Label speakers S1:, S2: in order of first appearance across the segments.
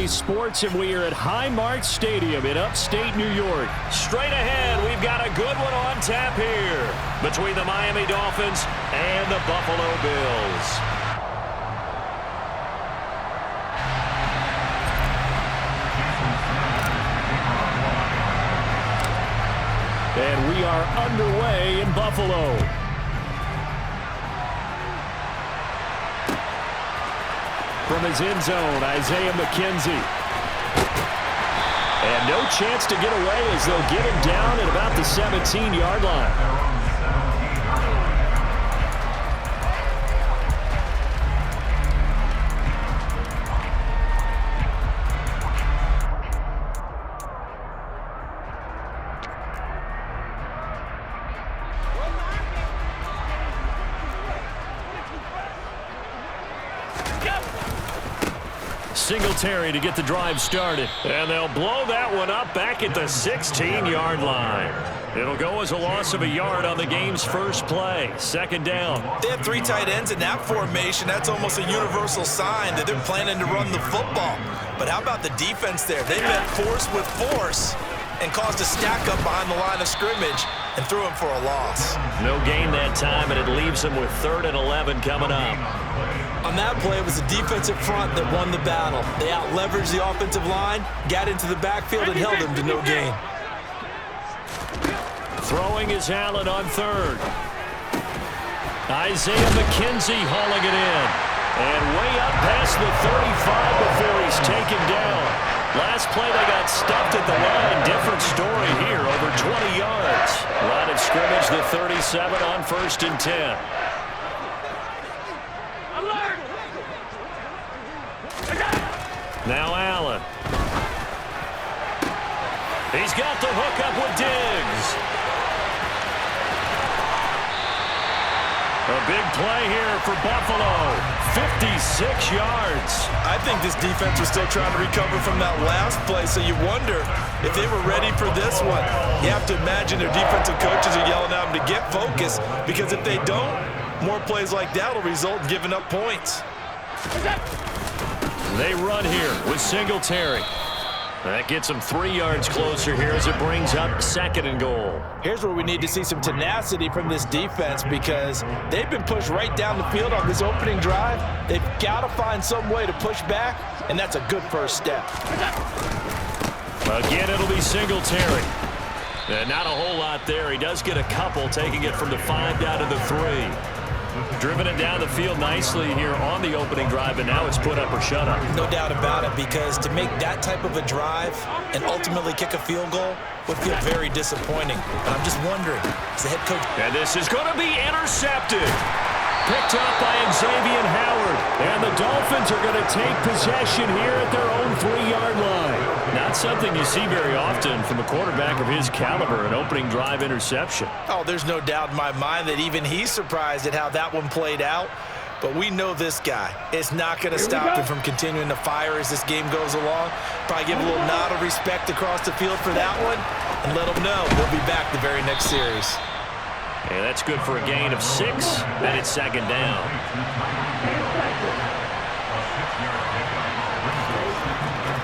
S1: Base Sports, and we are at Highmark Stadium in upstate New York.
S2: Straight ahead, we've got a good one on tap here between the Miami Dolphins and the Buffalo Bills.
S1: And we are underway in Buffalo. From his end zone, Isaiah McKenzie. And no chance to get away as they'll get him down at about the 17-yard line. Singletary to get the drive started. And they'll blow that one up back at the 16-yard line. It'll go as a loss of a yard on the game's first play. Second down.
S3: They have three tight ends in that formation. That's almost a universal sign that they're planning to run the football. But how about the defense there? They met force with force and caused a stack up behind the line of scrimmage and threw him for a loss.
S2: No gain that time, and it leaves them with 3rd and 11 coming up.
S3: On that play, it was the defensive front that won the battle. They out-leveraged the offensive line, got into the backfield, and held them to no gain.
S1: Throwing is Allen on 3rd. Isaiah McKenzie hauling it in. And way up past the 35 before he's taken down. Last play, they got stuffed at the line. Different story here, over 20 yards. Line of scrimmage, the 37 on 1st and 10. Now Allen. He's got the hook up with Diggs. A big play here for Buffalo. 56 yards.
S3: I think this defense was still trying to recover from that last play, so you wonder if they were ready for this one. You have to imagine their defensive coaches are yelling at them to get focused, because if they don't, more plays like that will result in giving up points.
S1: They run here with Singletary. That gets them 3 yards closer here as it brings up 2nd and goal.
S3: Here's where we need to see some tenacity from this defense, because they've been pushed right down the field on this opening drive. They've got to find some way to push back, and that's a good first step.
S1: Again, it'll be Singletary. And not a whole lot there. He does get a couple, taking it from the 5 down to the 3. Driven it down the field nicely here on the opening drive, and now it's put up or shut up.
S3: No doubt about it, because to make that type of a drive and ultimately kick a field goal would feel very disappointing. But I'm just wondering, is the head coach...
S1: And this is going to be intercepted. Picked up by Xavier Howard. And the Dolphins are going to take possession here at their own 3-yard line. Not something you see very often from a quarterback of his caliber, an opening drive interception.
S3: Oh, there's no doubt in my mind that even he's surprised at how that one played out. But we know this guy is not going to stop him from continuing to fire as this game goes along. Probably give a little nod of respect across the field for that one and let him know he'll be back the very next series.
S1: And that's good for a gain of 6, and it's 2nd down.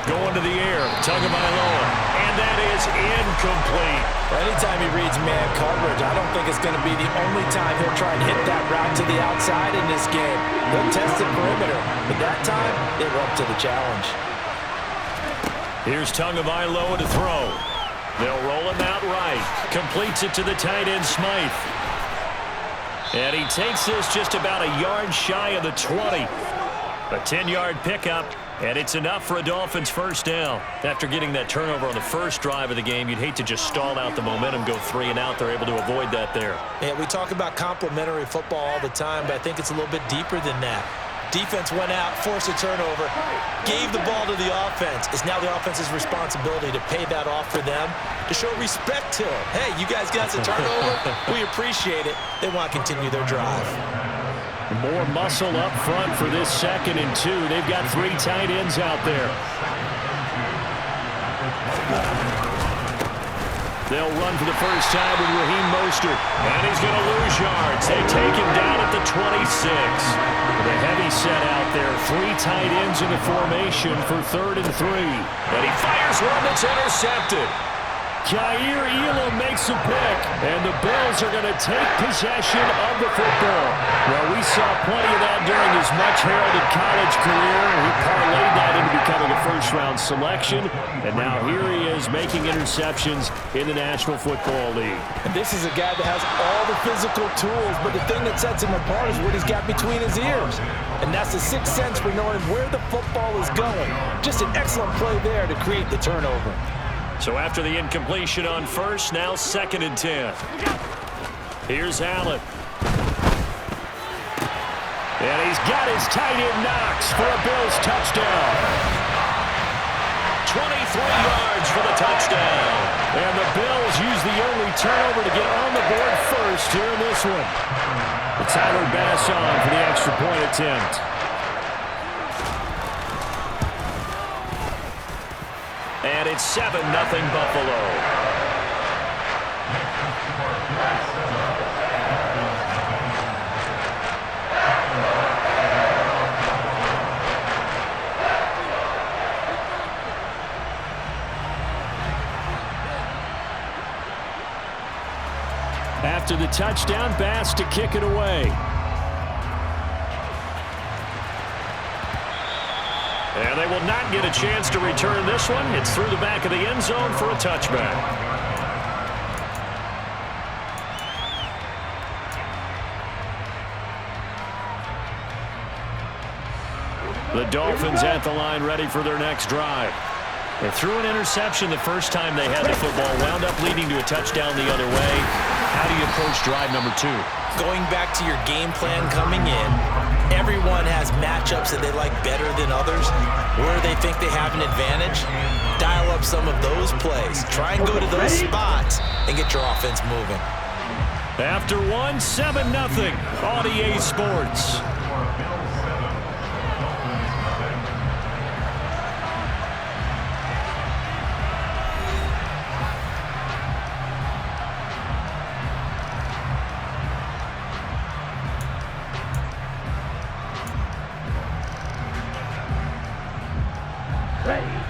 S1: Going to the air, Tagovailoa, and that is incomplete.
S3: Anytime he reads man coverage, I don't think it's going to be the only time he'll try and hit that route to the outside in this game. He'll test the perimeter, but that time, they were up to the challenge.
S1: Here's Tagovailoa to throw. They'll roll him out right. Completes it to the tight end, Smythe. And he takes this just about a yard shy of the 20. A 10-yard pickup, and it's enough for a Dolphins first down. After getting that turnover on the first drive of the game, you'd hate to just stall out the momentum, go 3 and out. They're able to avoid that there.
S3: Yeah, we talk about complementary football all the time, but I think it's a little bit deeper than that. Defense went out, forced a turnover, gave the ball to the offense. It's now the offense's responsibility to pay that off for them, to show respect to them. Hey, you guys got the turnover. We appreciate it. They want to continue their drive.
S1: More muscle up front for this 2nd and 2. They've got 3 tight ends out there. They'll run for the first time with Raheem Mostert. And he's going to lose yards. They take him down at the 26. The heavy set out there. 3 tight ends in the formation for 3rd and 3. And he fires one that's intercepted. Kaiir Elam makes a pick, and the Bills are going to take possession of the football. Well, we saw plenty of that during his much-heralded college career. He parlayed that into becoming a first-round selection, and now here he is making interceptions in the National Football League.
S3: And this is a guy that has all the physical tools, but the thing that sets him apart is what he's got between his ears. And that's the sixth sense for knowing where the football is going. Just an excellent play there to create the turnover.
S1: So after the incompletion on first, now 2nd and 10. Here's Allen. And he's got his tight end Knox for a Bills touchdown. 23 yards for the touchdown. And the Bills use the only turnover to get on the board first here in this one. Tyler Bass on for the extra point attempt. And it's 7-0 Buffalo. After the touchdown, Bass to kick it away. And they will not get a chance to return this one. It's through the back of the end zone for a touchback. The Dolphins at the line ready for their next drive. They threw an interception the first time they had the football, wound up leading to a touchdown the other way. How do you approach drive number 2?
S3: Going back to your game plan coming in, everyone has matchups that they like better than others. Where they think they have an advantage, dial up some of those plays. Try and go to those spots and get your offense moving.
S1: After 7-0 on EA Sports.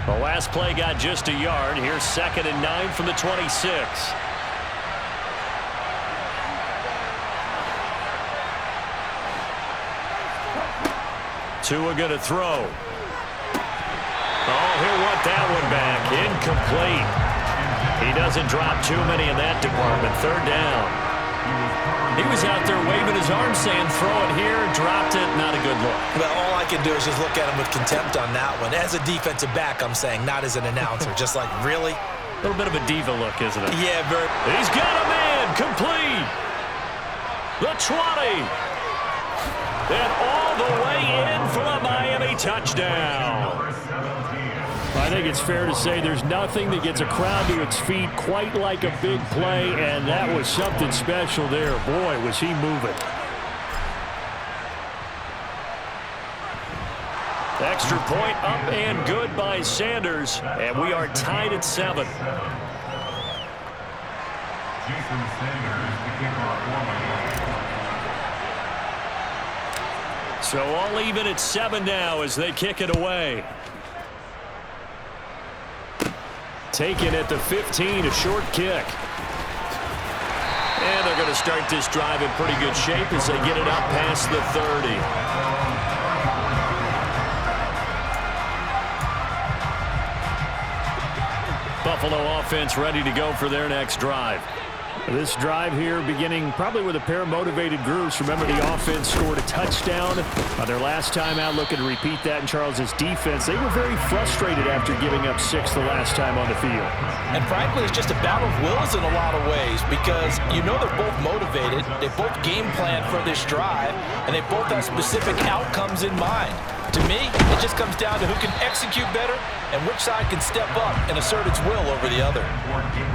S1: The last play got just a yard. Here's 2nd and 9 from the 26. Tua going to throw. Oh, he'll want that one back. Incomplete. He doesn't drop too many in that department. 3rd down. He was out there waving his arm saying, throw it here, dropped it, not a good look.
S3: Well, all I can do is just look at him with contempt on that one. As a defensive back, I'm saying, not as an announcer. Just like, really?
S1: A little bit of a diva look, isn't it?
S3: Yeah, very.
S1: He's got a man, complete. The 20. And all the way in for a Miami touchdown. I think it's fair to say there's nothing that gets a crowd to its feet quite like a big play, and that was something special there. Boy, was he moving. Extra point up and good by Sanders, and we are tied at 7. So all even at 7 now as they kick it away. Taken at the 15, a short kick. And they're going to start this drive in pretty good shape as they get it up past the 30. Buffalo offense ready to go for their next drive. This drive here beginning probably with a pair of motivated groups. Remember, the offense scored a touchdown their last time out, looking to repeat that in Charles's defense. They were very frustrated after giving up 6 the last time on the field.
S3: And frankly, it's just a battle of wills in a lot of ways because you know they're both motivated, they both game plan for this drive, and they both have specific outcomes in mind. To me, it just comes down to who can execute better and which side can step up and assert its will over the other.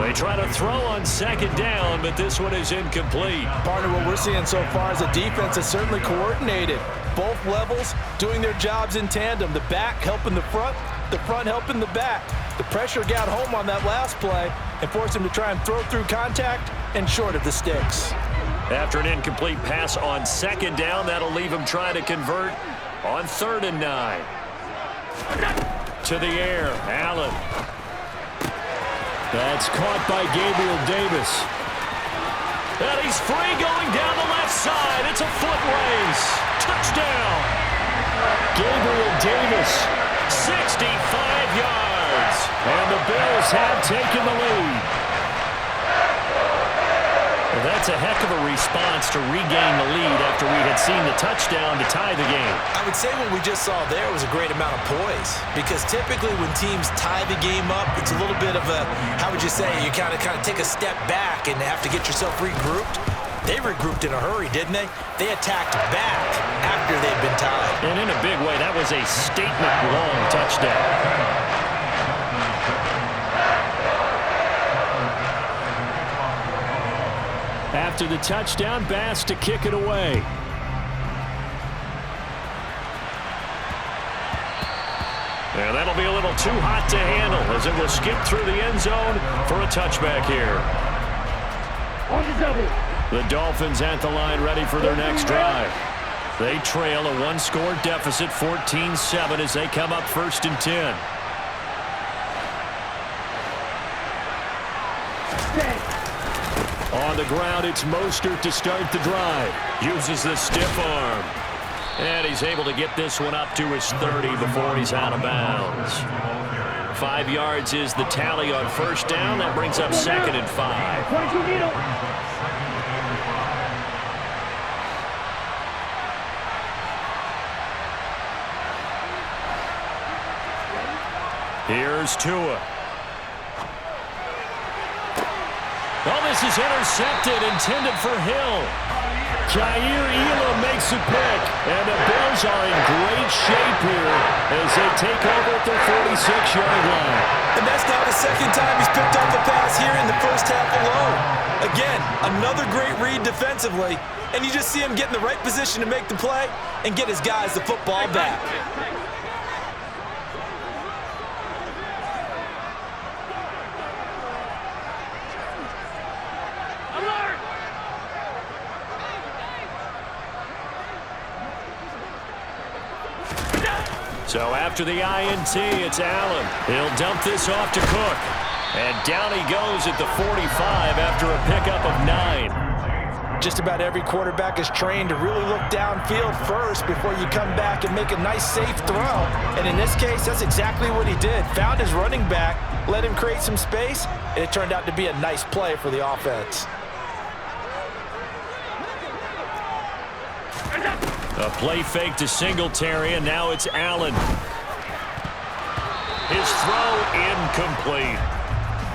S1: They try to throw on 2nd down, but this one is incomplete.
S3: Partner, what we're seeing so far is a defense that's certainly coordinated. Both levels doing their jobs in tandem. The back helping the front, the front helping the back. The pressure got home on that last play and forced him to try and throw through contact and short of the sticks.
S1: After an incomplete pass on second down, that'll leave him trying to convert on 3rd and 9. To the air, Allen. That's caught by Gabriel Davis. And he's free going down the left side. It's a foot race. Touchdown. Gabriel Davis, 65 yards. And the Bills have taken the lead. Well, that's a heck of a response to regain the lead after we had seen the touchdown to tie the game.
S3: I would say what we just saw there was a great amount of poise, because typically when teams tie the game up, it's a little bit of a, how would you say, you kind of take a step back and have to get yourself regrouped. They regrouped in a hurry, didn't they? They attacked back after they'd been tied.
S1: And in a big way, that was a statement-long touchdown. After the touchdown, Bass to kick it away. And that'll be a little too hot to handle as it will skip through the end zone for a touchback here. The Dolphins at the line ready for their next drive. They trail a one-score deficit, 14-7, as they come up 1st and 10. On the ground, it's Mostert to start the drive. Uses the stiff arm. And he's able to get this one up to his 30 before he's out of bounds. 5 yards is the tally on 1st down. That brings up 2nd and 5. Here's Tua. Oh, this is intercepted, intended for Hill. Jair Elam makes a pick, and the Bills are in great shape here as they take over at their 46-yard line.
S3: And that's now the 2nd time he's picked up the pass here in the first half alone. Again, another great read defensively, and you just see him get in the right position to make the play and get his guys the football back.
S1: So after the INT, it's Allen. He'll dump this off to Cook. And down he goes at the 45 after a pickup of 9.
S3: Just about every quarterback is trained to really look downfield first before you come back and make a nice, safe throw. And in this case, that's exactly what he did. Found his running back, let him create some space, and it turned out to be a nice play for the offense.
S1: A play fake to Singletary, and now it's Allen. His throw incomplete.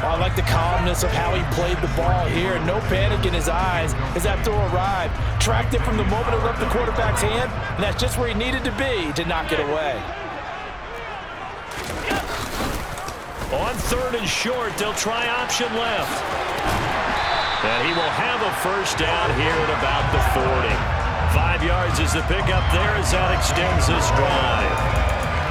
S3: I like the calmness of how he played the ball here. No panic in his eyes as that throw arrived. Tracked it from the moment it left the quarterback's hand, and that's just where he needed to be to knock it away.
S1: On 3rd and short, they'll try option left. And he will have a 1st down here at about the 40. 5 yards is the pickup there as that extends this drive.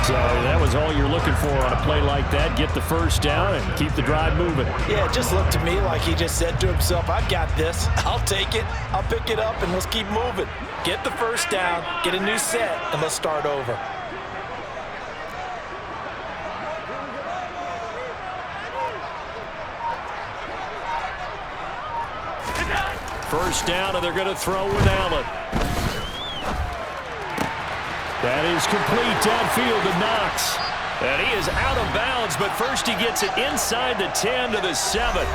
S1: So that was all you're looking for on a play like that. Get the 1st down and keep the drive moving.
S3: Yeah, it just looked to me like he just said to himself, I've got this. I'll take it. I'll pick it up, and let's keep moving. Get the 1st down, get a new set, and let's start over.
S1: First down, and they're going to throw with Allen. That is complete downfield to Knox. And he is out of bounds, but first he gets it inside the 10 to the 7.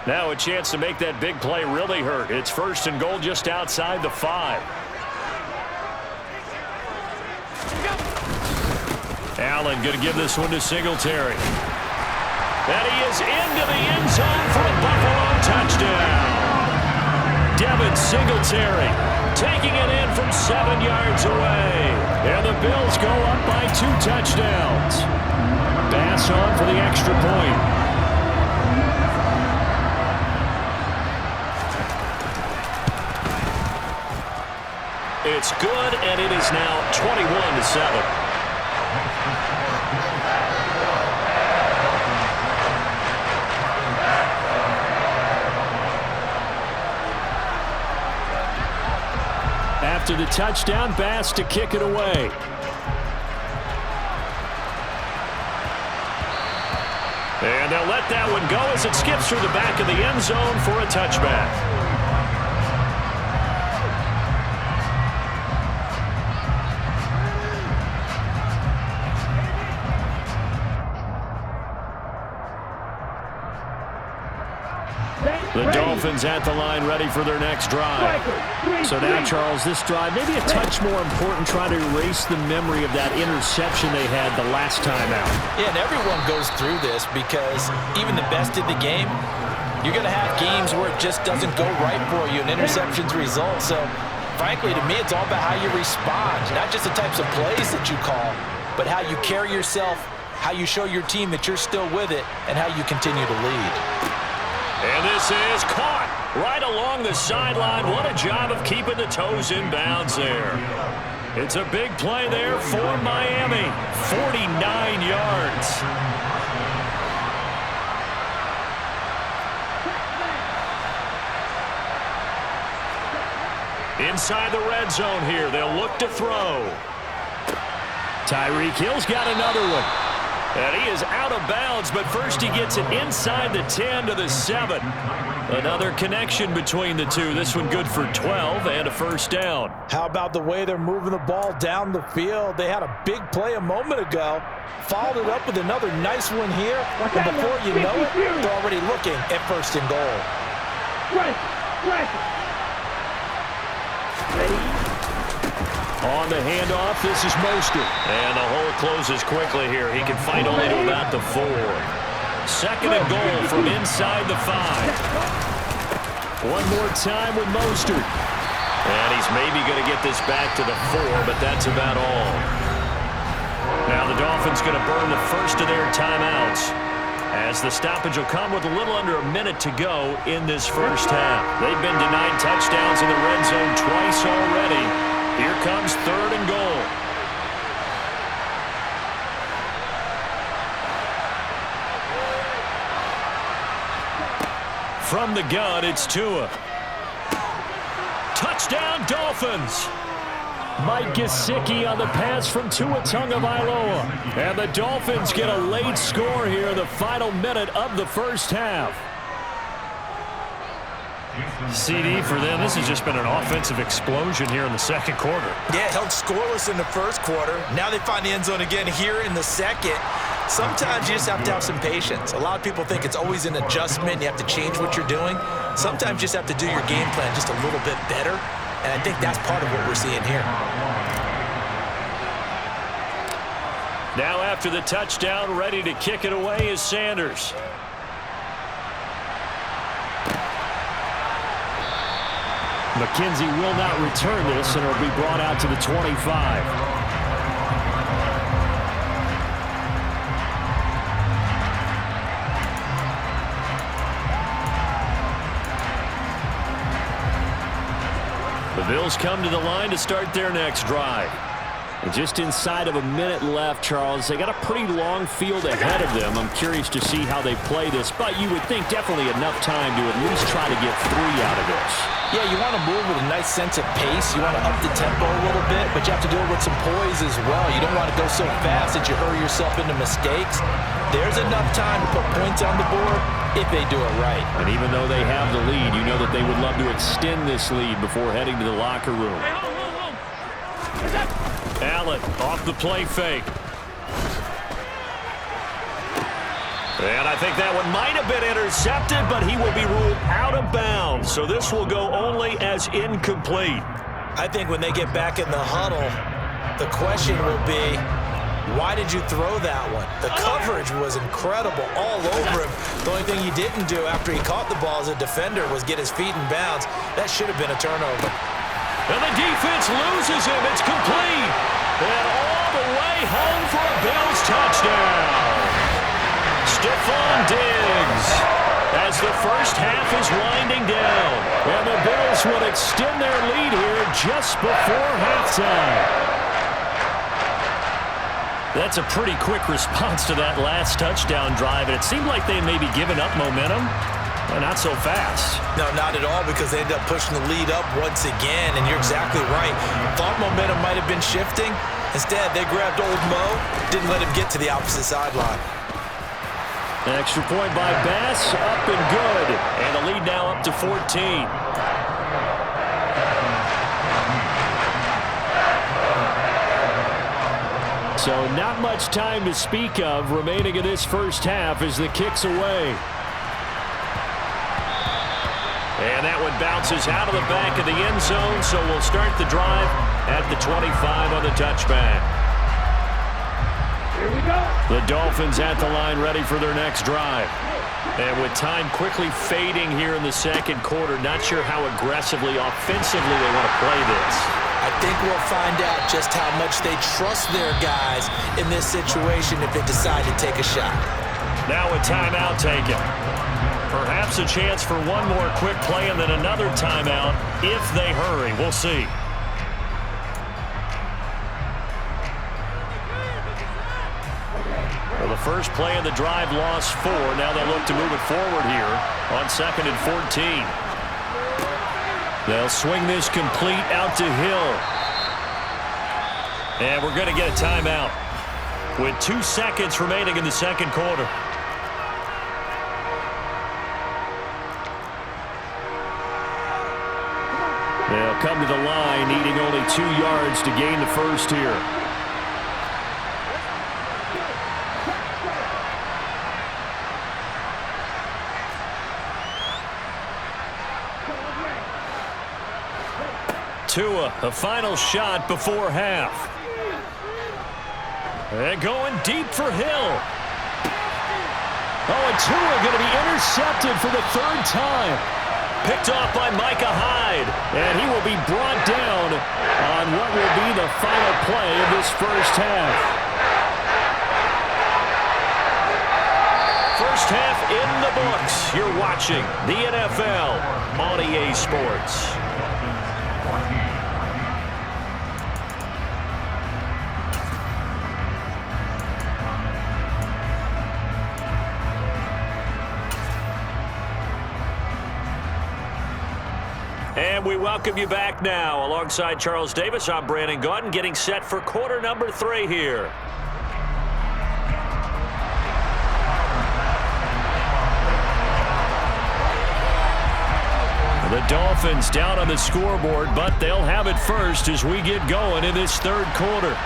S1: Now a chance to make that big play really hurt. It's 1st and goal just outside the 5. Allen going to give this one to Singletary. And he is into the end zone for a Buffalo touchdown. Devin Singletary taking it in from 7 yards away. And the Bills go up by 2 touchdowns. Bass on for the extra point. 7. After the touchdown, Bass to kick it away. And they'll let that one go as it skips through the back of the end zone for a touchback. The Dolphins at the line ready for their next drive.
S2: So now, Charles, this drive maybe a touch more important, trying to erase the memory of that interception they had the last time out.
S3: Yeah, and everyone goes through this because even the best in the game, you're going to have games where it just doesn't go right for you and interceptions result. So, frankly, to me, it's all about how you respond, not just the types of plays that you call, but how you carry yourself, how you show your team that you're still with it, and how you continue to lead.
S1: And this is caught right along the sideline. What a job of keeping the toes in bounds there. It's a big play there for Miami. 49 yards. Inside the red zone here. They'll look to throw.
S2: Tyreek Hill's got another one.
S1: And he is out of bounds, but first he gets it inside the 10 to the 7. Another connection between the two. This one good for 12 and a first down.
S3: How about the way they're moving the ball down the field? They had a big play a moment ago, followed it up with another nice one here, and before you know it, they're already looking at first and goal.
S1: On the handoff, this is Mostert. And the hole closes quickly here. He can fight only to about the 4. Second and goal from inside the 5.
S2: One more time with Mostert.
S1: And he's maybe going to get this back to the 4, but that's about all. Now the Dolphins going to burn the first of their timeouts, as the stoppage will come with a little under a minute to go in this first half. They've been denied touchdowns in the red zone twice already. Here comes third and goal. From the gun, it's Tua. Touchdown, Dolphins.
S2: Mike Gesicki on the pass from Tua Tagovailoa.
S1: And the Dolphins get a late score here in the final minute of the first half. CD for them, this has just been an offensive explosion here in the second quarter.
S3: Yeah, held scoreless in the first quarter. Now they find the end zone again here in the second. Sometimes you just have to have some patience. A lot of people think it's always an adjustment. You have to change what you're doing. Sometimes you just have to do your game plan just a little bit better. And I think that's part of what we're seeing here.
S1: Now after the touchdown, ready to kick it away is Sanders.
S2: McKenzie will not return this, and it'll be brought out to the 25.
S1: The Bills come to the line to start their next drive.
S2: And just inside of a minute left, Charles. They got a pretty long field ahead of them. I'm curious to see how they play this, but you would think definitely enough time to at least try to get 3 out of this.
S3: Yeah, you want to move with a nice sense of pace. You want to up the tempo a little bit, but you have to do it with some poise as well. You don't want to go so fast that you hurry yourself into mistakes. There's enough time to put points on the board if they do it right.
S2: And even though they have the lead, you know that they would love to extend this lead before heading to the locker room.
S1: Allen off the play fake. And I think that one might have been intercepted, but he will be ruled out of bounds. So this will go only as incomplete.
S3: I think when they get back in the huddle, the question will be, why did you throw that one? The coverage was incredible all over him. The only thing he didn't do after he caught the ball as a defender was get his feet in bounds. That should have been a turnover.
S1: And the defense loses him. It's complete. And all the way home for a Bills touchdown. Stephon Diggs, as the first half is winding down. And the Bills would extend their lead here just before halftime. That's a pretty quick response to that last touchdown drive, and it seemed like they may be giving up momentum, but not so fast.
S3: No, not at all, because they ended up pushing the lead up once again, and you're exactly right. Thought momentum might have been shifting. Instead, they grabbed old Mo, didn't let him get to the opposite sideline.
S2: An extra point by Bass, up and good.
S1: And the lead now up to 14.
S2: So not much time to speak of remaining in this first half as the kick's away.
S1: And that one bounces out of the back of the end zone, so we'll start the drive at the 25 on the touchback.
S4: Here we go.
S1: The Dolphins at the line ready for their next drive. And with time quickly fading here in the second quarter, not sure how aggressively, offensively they want to play this.
S3: I think we'll find out just how much they trust their guys in this situation if they decide to take a shot.
S1: Now a timeout taken. Perhaps a chance for one more quick play and then another timeout if they hurry. We'll see. Well, the first play of the drive lost 4. Now they look to move it forward here on 2nd and 14. They'll swing this complete out to Hill. And we're going to get a timeout with 2 seconds remaining in the second quarter.
S2: They'll come to the line, needing only 2 yards to gain the first here.
S1: Tua, a final shot before half. And going deep for Hill.
S2: Oh, and Tua going to be intercepted for the 3rd time.
S1: Picked off by Micah Hyde.
S2: And he will be brought down on what will be the final play of this first half.
S1: First half in the books. You're watching the NFL on EA Sports. And we welcome you back now. Alongside Charles Davis, I'm Brandon Gaudin, getting set for quarter number 3 here. The Dolphins down on the scoreboard, but they'll have it first as we get going in this 3rd quarter.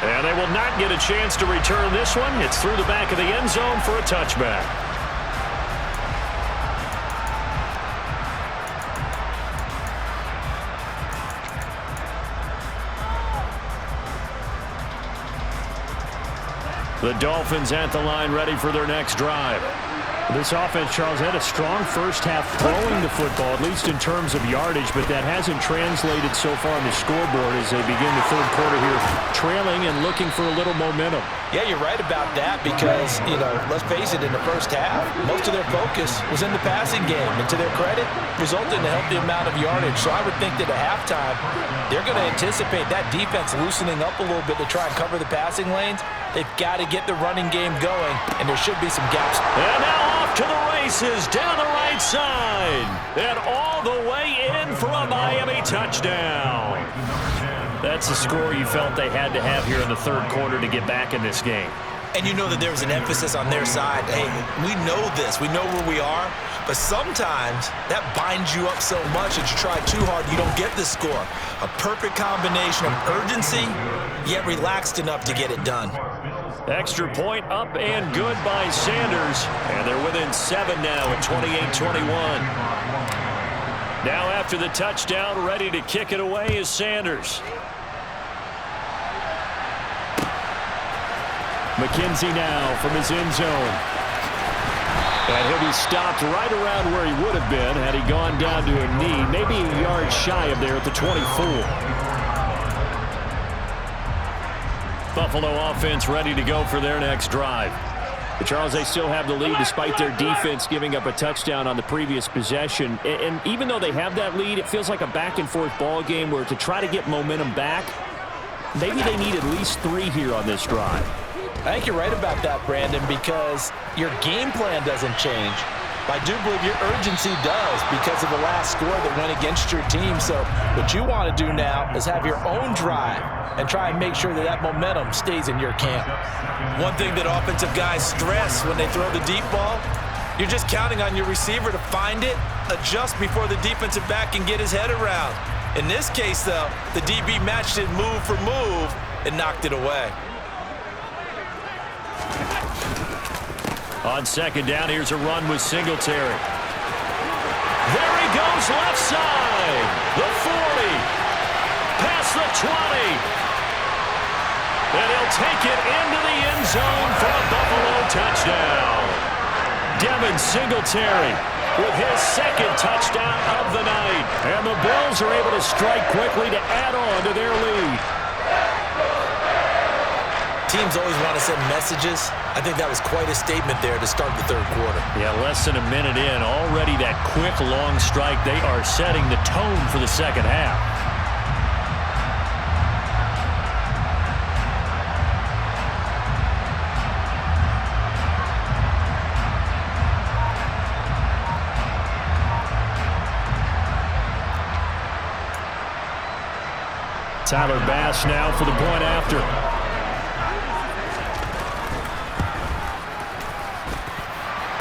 S1: And they will not get a chance to return this one. It's through the back of the end zone for a touchback. The Dolphins at the line ready for their next drive.
S2: This offense, Charles, had a strong first half throwing the football, at least in terms of yardage, but that hasn't translated so far on the scoreboard as they begin the 3rd quarter here, trailing and looking for a little momentum.
S3: Yeah, you're right about that because, let's face it, in the first half, most of their focus was in the passing game. And to their credit, resulted in a healthy amount of yardage. So I would think that at halftime, they're going to anticipate that defense loosening up a little bit to try and cover the passing lanes. They've got to get the running game going, and there should be some gaps.
S1: And now off to the races down the right side. And all the way in for a Miami touchdown. That's the score you felt they had to have here in the 3rd quarter to get back in this game.
S3: And you know that there was an emphasis on their side. Hey, we know this. We know where we are. But sometimes that binds you up so much that you try too hard, you don't get the score. A perfect combination of urgency, yet relaxed enough to get it done.
S1: Extra point up and good by Sanders. And they're within 7 now at 28-21. Now after the touchdown, ready to kick it away is Sanders.
S2: McKenzie now from his end zone. And he'll be stopped right around where he would have been had he gone down to a knee, maybe a yard shy of there at the 24.
S1: Buffalo offense ready to go for their next drive.
S2: But Charles, they still have the lead despite their defense giving up a touchdown on the previous possession. And even though they have that lead, it feels like a back-and-forth ball game where to try to get momentum back, maybe they need at least 3 here on this drive.
S3: I think you're right about that, Brandon, because your game plan doesn't change. I do believe your urgency does because of the last score that went against your team. So what you want to do now is have your own drive and try and make sure that that momentum stays in your camp. One thing that offensive guys stress when they throw the deep ball, you're just counting on your receiver to find it, adjust before the defensive back can get his head around. In this case, though, the DB matched it move for move and knocked it away.
S1: On second down, here's a run with Singletary. There he goes, left side. The 40. Past the 20. And he'll take it into the end zone for a Buffalo touchdown. Devin Singletary with his second touchdown of the night. And the Bills are able to strike quickly to add on to their lead.
S3: Teams always want to send messages. I think that was quite a statement there to start the third quarter.
S1: Yeah, less than a minute in, already that quick, long strike. They are setting the tone for the second half. Tyler Bass now for the point after.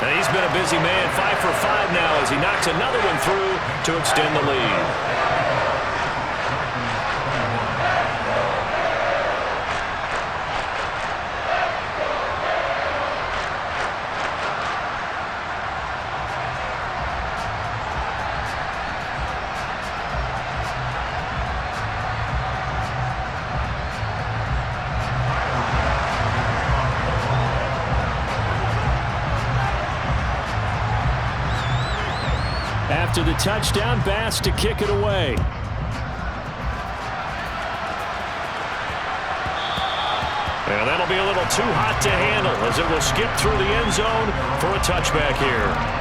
S1: And he's been a busy man, 5 for 5 now as he knocks another one through to extend the lead. After the touchdown, Bass to kick it away. And that'll be a little too hot to handle as it will skip through the end zone for a touchback here.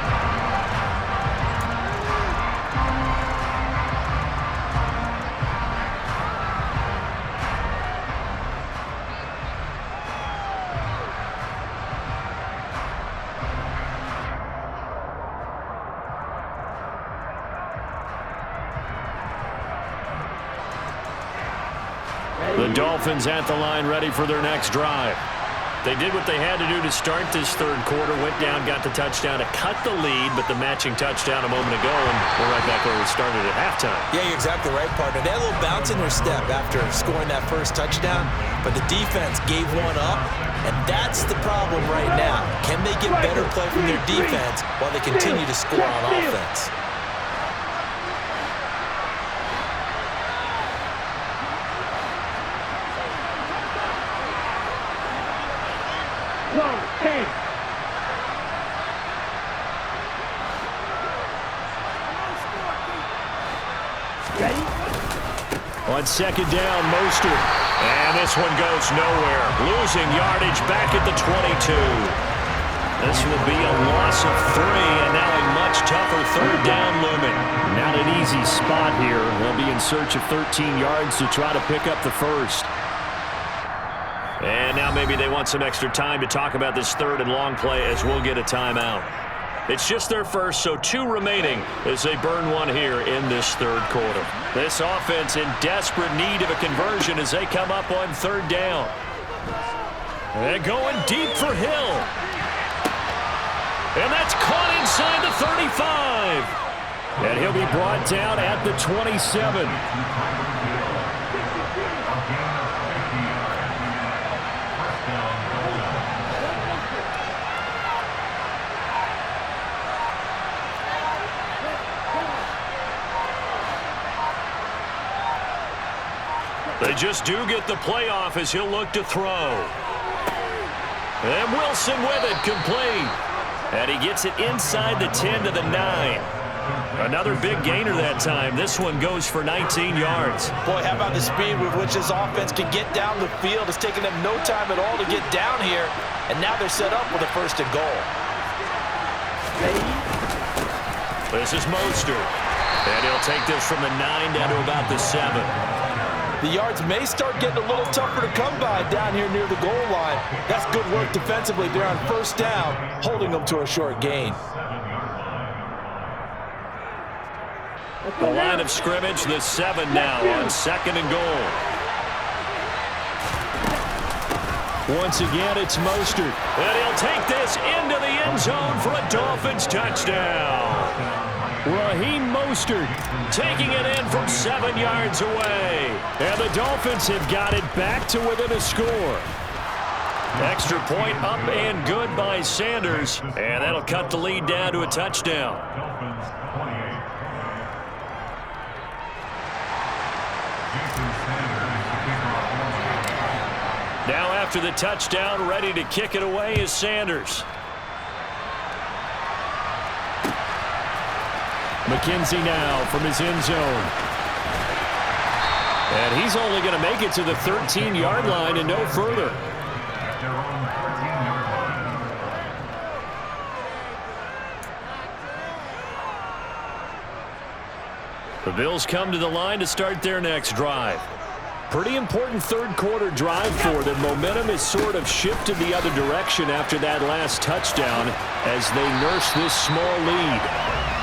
S1: The Dolphins at the line ready for their next drive. They did what they had to do to start this third quarter. Went down, got the touchdown to cut the lead, but the matching touchdown a moment ago, and we're right back where we started at halftime.
S3: Yeah, you're exactly right, partner. They had a little bounce in their step after scoring that first touchdown, but the defense gave one up, and that's the problem right now. Can they get better play from their defense while they continue to score on offense?
S1: On second down, Mostert. And this one goes nowhere. Losing yardage back at the 22. This will be a loss of 3, and now a much tougher third down looming. Not an easy spot here. They'll be in search of 13 yards to try to pick up the first. And now maybe they want some extra time to talk about this third and long play as we'll get a timeout. It's just their first, so 2 remaining as they burn one here in this third quarter. This offense in desperate need of a conversion as they come up on third down. And going deep for Hill. And that's caught inside the 35. And he'll be brought down at the 27. They just do get the playoff as he'll look to throw. And Wilson with it, complete. And he gets it inside the 10 to the 9. Another big gainer that time. This one goes for 19 yards.
S3: Boy, how about the speed with which this offense can get down the field? It's taken them no time at all to get down here. And now they're set up with a first and goal.
S1: This is Mostert. And he'll take this from the 9 down to about the 7.
S3: The yards may start getting a little tougher to come by down here near the goal line. That's good work defensively there on first down, holding them to a short gain.
S1: The line of scrimmage, the 7 now on 2nd and goal.
S2: Once again, it's Mostert.
S1: And he'll take this into the end zone for a Dolphins touchdown.
S2: Raheem Mostert
S1: Taking it in from 7 yards away.
S2: And the Dolphins have got it back to within a score.
S1: Extra point up and good by Sanders. And that'll cut the lead down to a touchdown. Now after the touchdown, ready to kick it away is Sanders.
S2: McKenzie now from his end zone.
S1: And he's only going to make it to the 13-yard line and no further. The Bills come to the line to start their next drive.
S2: Pretty important third-quarter drive for them. Momentum has sort of shifted the other direction after that last touchdown as they nurse this small lead.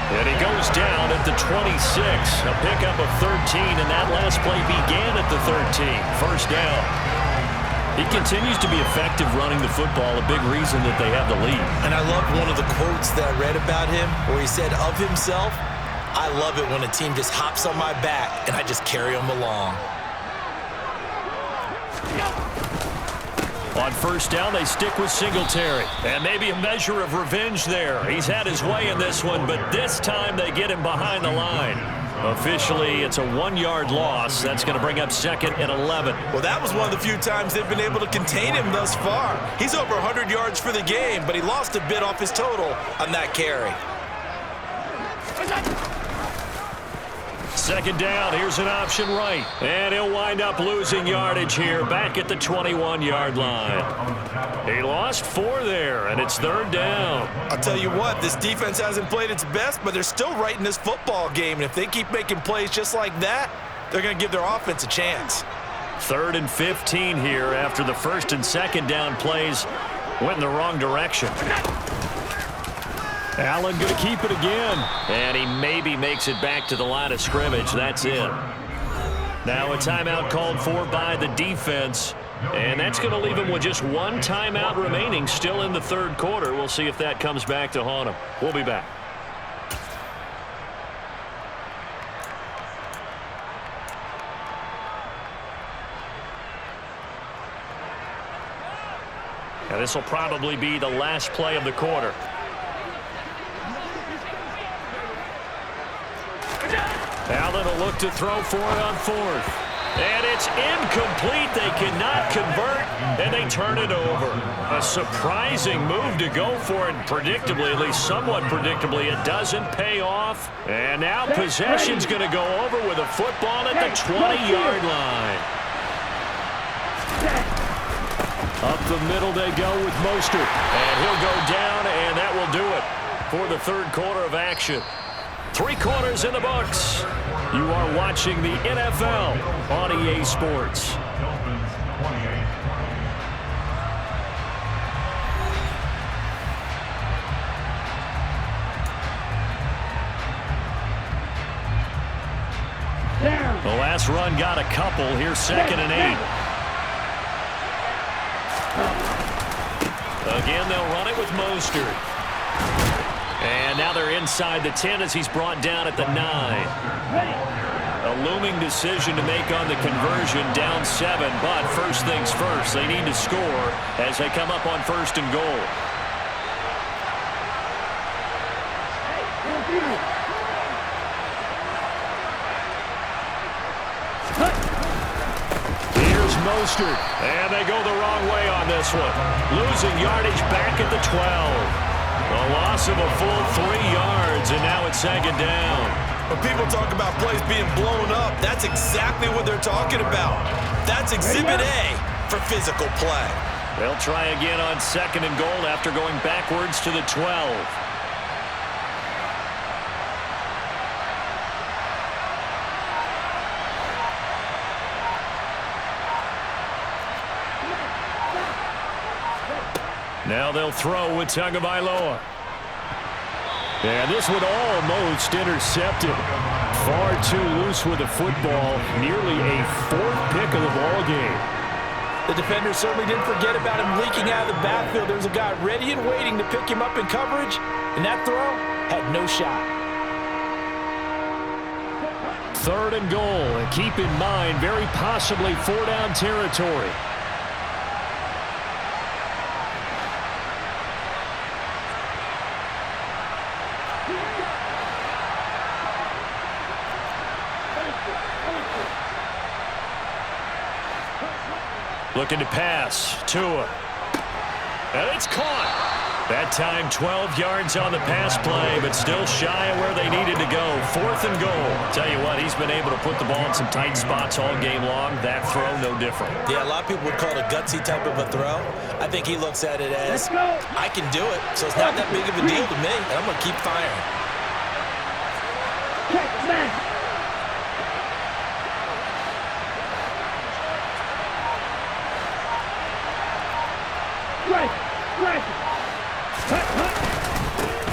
S1: And he goes down at the 26. A pickup of 13, and that last play began at the 13. First down. He continues to be effective running the football, a big reason that they have the lead.
S3: And I love one of the quotes that I read about him where he said of himself, "I love it when a team just hops on my back and I just carry them along."
S1: On first down, they stick with Singletary. And maybe a measure of revenge there. He's had his way in this one, but this time they get him behind the line. Officially, it's a 1-yard loss. That's going to bring up 2nd and 11.
S3: Well, that was one of the few times they've been able to contain him thus far. He's over 100 yards for the game, but he lost a bit off his total on that carry.
S1: 2nd down, here's an option right. And he'll wind up losing yardage here back at the 21-yard line. He lost 4 there, and it's 3rd down.
S3: I'll tell you what, this defense hasn't played its best, but they're still right in this football game. And if they keep making plays just like that, they're going to give their offense a chance.
S1: 3rd and 15 here after the 1st and 2nd down plays went in the wrong direction.
S2: Allen going to keep it again.
S1: And he maybe makes it back to the line of scrimmage. That's it. Now a timeout called for by the defense. And that's going to leave him with just 1 timeout remaining still in the 3rd quarter. We'll see if that comes back to haunt him. We'll be back. Now this will probably be the last play of the quarter. Allen will look to throw for it on 4th. And it's incomplete. They cannot convert, and they turn it over. A surprising move to go for it. Predictably, at least somewhat predictably, it doesn't pay off. And now possession's going to go over with a football at the 20-yard line.
S2: Up the middle they go with Mostert.
S1: And he'll go down, and that will do it for the 3rd quarter of action. 3 quarters in the books. You are watching the NFL on EA Sports. The last run got a couple. Here's 2nd and 8. Again, they'll run it with Mostert. And now they're inside the 10 as he's brought down at the 9. A looming decision to make on the conversion, down 7. But first things first, they need to score as they come up on 1st and goal. Here's Mostert. And they go the wrong way on this one. Losing yardage back at the 12. A loss of a full 3 yards, and now it's 2nd down.
S3: When people talk about plays being blown up, that's exactly what they're talking about. That's Exhibit A for physical play.
S1: They'll try again on 2nd and goal after going backwards to the 12. Now they'll throw with Tagovailoa.
S2: And this one almost intercepted. Far too loose with the football. Nearly a fourth pick of the ball game.
S3: The defender certainly didn't forget about him leaking out of the backfield. There's a guy ready and waiting to pick him up in coverage, and that throw had no shot.
S2: 3rd and goal. And keep in mind, very possibly 4-down territory.
S1: Looking to pass. Tua. And it's caught. That time 12 yards on the pass play, but still shy of where they needed to go. 4th and goal. Tell you what, he's been able to put the ball in some tight spots all game long. That throw, no different.
S3: Yeah, a lot of people would call it a gutsy type of a throw. I think he looks at it as, I can do it, so it's not that big of a deal to me, and I'm going to keep firing.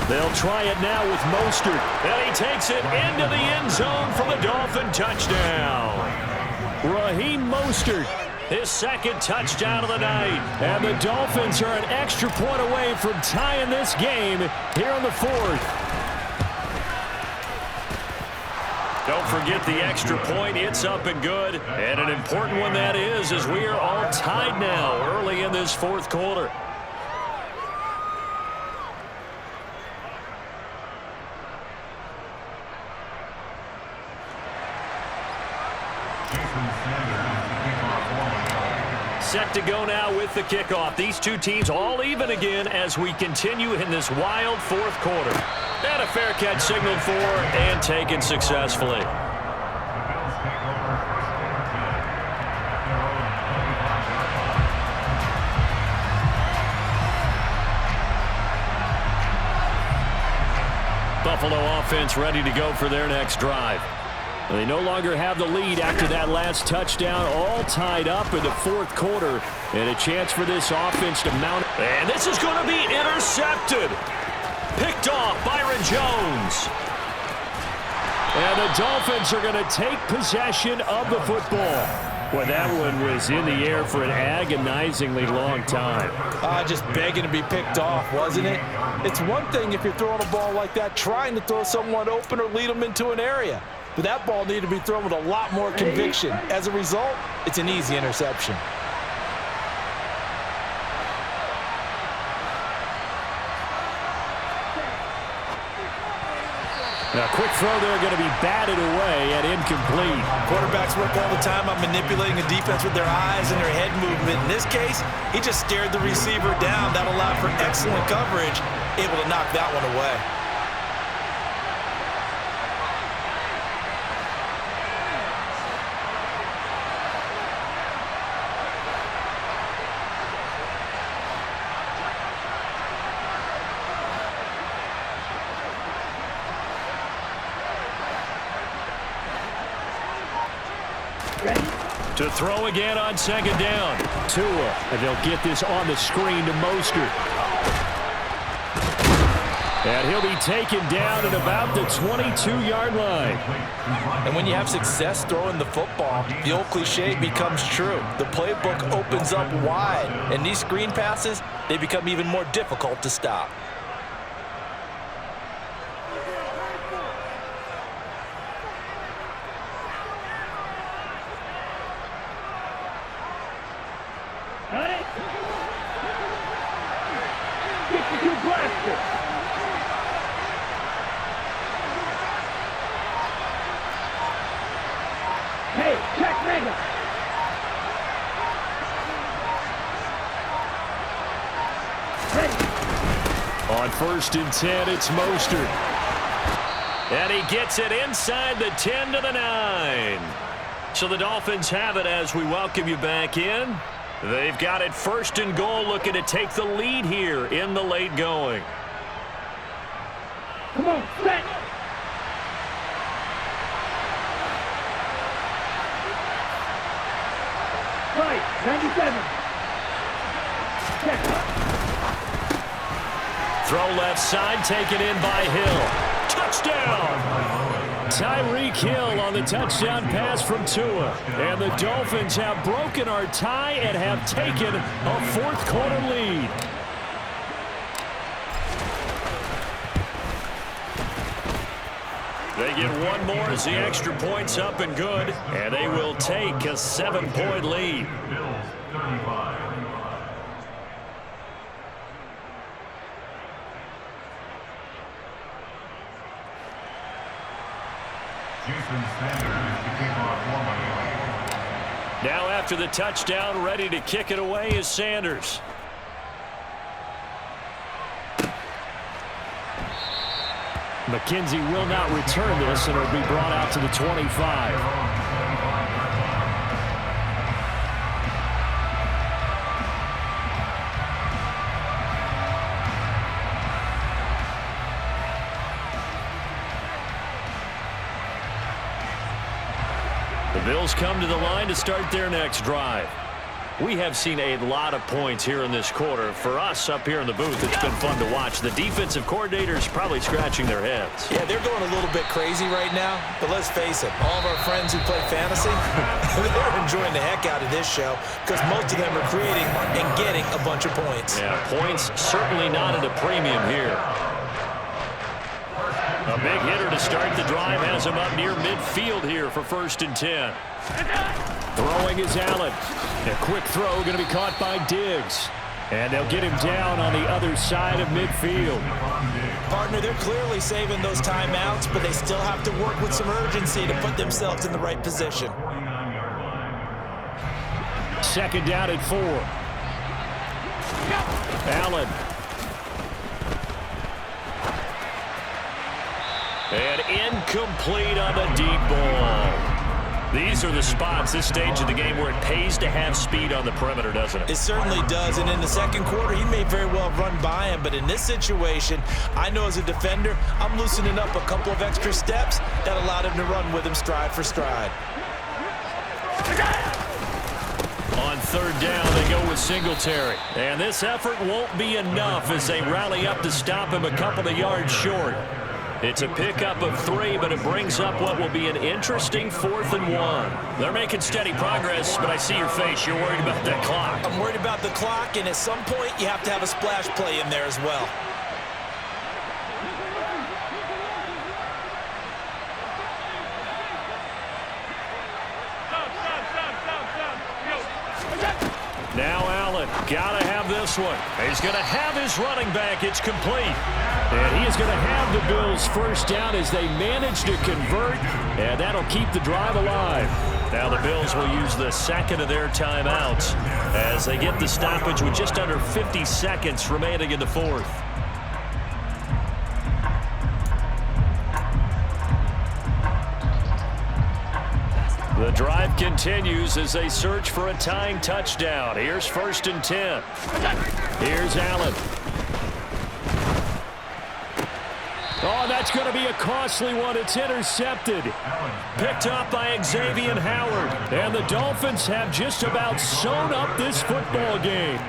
S2: They'll try it now with Mostert.
S1: And he takes it into the end zone for the Dolphin touchdown.
S2: Raheem Mostert.
S1: His 2nd touchdown of the night.
S2: And the Dolphins are an extra point away from tying this game here on the 4th.
S1: Don't forget the extra point. It's up and good. And an important one that is, as we are all tied now early in this 4th quarter. Set to go now with the kickoff. These two teams all even again as we continue in this wild 4th quarter. And a fair catch signaled for and taken successfully. Buffalo offense ready to go for their next drive.
S2: They no longer have the lead after that last touchdown, all tied up in the 4th quarter, and a chance for this offense to mount.
S1: And this is going to be intercepted. Picked off Byron Jones.
S2: And the Dolphins are going to take possession of the football. Boy, that one was in the air for an agonizingly long time.
S3: Just begging to be picked off, wasn't it? It's one thing if you're throwing a ball like that, trying to throw someone open or lead them into an area. But that ball needed to be thrown with a lot more conviction. As a result, it's an easy interception.
S2: Now, quick throw there going to be batted away and incomplete.
S3: Quarterbacks work all the time on manipulating a defense with their eyes and their head movement. In this case, he just stared the receiver down. That allowed for excellent coverage, able to knock that one away.
S1: To throw again on 2nd down.
S2: Tua, and they'll get this on the screen to Mostert. And he'll be taken down at about the 22-yard line.
S3: And when you have success throwing the football, the old cliche becomes true. The playbook opens up wide, and these screen passes, they become even more difficult to stop.
S2: On 1st and 10, it's Mostert.
S1: And he gets it inside the 10 to the 9. So the Dolphins have it as we welcome you back in. They've got it 1st and goal, looking to take the lead here in the late going.
S4: Come on, set. Right, 97. Check.
S1: Throw left side, taken in by Hill. Touchdown! Tyreek Hill on the touchdown pass from Tua. And the Dolphins have broken our tie and have taken a fourth-quarter lead. They get one more as the extra point's up and good. And they will take a 7-point lead. Now after the touchdown, ready to kick it away is Sanders.
S2: McKenzie will not return this, and it'll be brought out to the 25.
S1: The Bills come to the line to start their next drive. We have seen a lot of points here in this quarter. For us up here in the booth, it's been fun to watch. The defensive coordinators probably scratching their heads.
S3: Yeah, they're going a little bit crazy right now, but let's face it, all of our friends who play fantasy, they're enjoying the heck out of this show because most of them are creating and getting a bunch of points.
S1: Yeah, points certainly not at a premium here. A big hitter to start the drive has him up near midfield here for 1st and 10.
S2: Throwing is Allen. A quick throw going to be caught by Diggs. And they'll get him down on the other side of midfield.
S3: Partner, they're clearly saving those timeouts, but they still have to work with some urgency to put themselves in the right position.
S2: 2nd down at 4. Allen.
S1: And incomplete on the deep ball. These are the spots, this stage of the game, where it pays to have speed on the perimeter, doesn't it?
S3: It certainly does, and in the second quarter, he may very well run by him, but in this situation, I know as a defender, I'm loosening up a couple of extra steps that allowed him to run with him stride for stride.
S1: On 3rd down, they go with Singletary. And this effort won't be enough as they rally up to stop him a couple of yards short. It's a pickup of 3, but it brings up what will be an interesting 4th and 1. They're making steady progress, but I see your face. You're worried about that clock.
S3: I'm worried about the clock, and at some point, you have to have a splash play in there as well.
S1: Now Allen, gotta have this one. He's gonna have his running back. It's complete.
S2: And he is going to have the Bills' 1st down as they manage to convert, and that'll keep the drive alive.
S1: Now the Bills will use the 2nd of their timeouts as they get the stoppage with just under 50 seconds remaining in the 4th. The drive continues as they search for a tying touchdown. Here's 1st and 10.
S2: Here's Allen. Oh, that's going to be a costly one. It's intercepted.
S1: Picked up by Xavier Howard.
S2: And the Dolphins have just about sewn up this football game.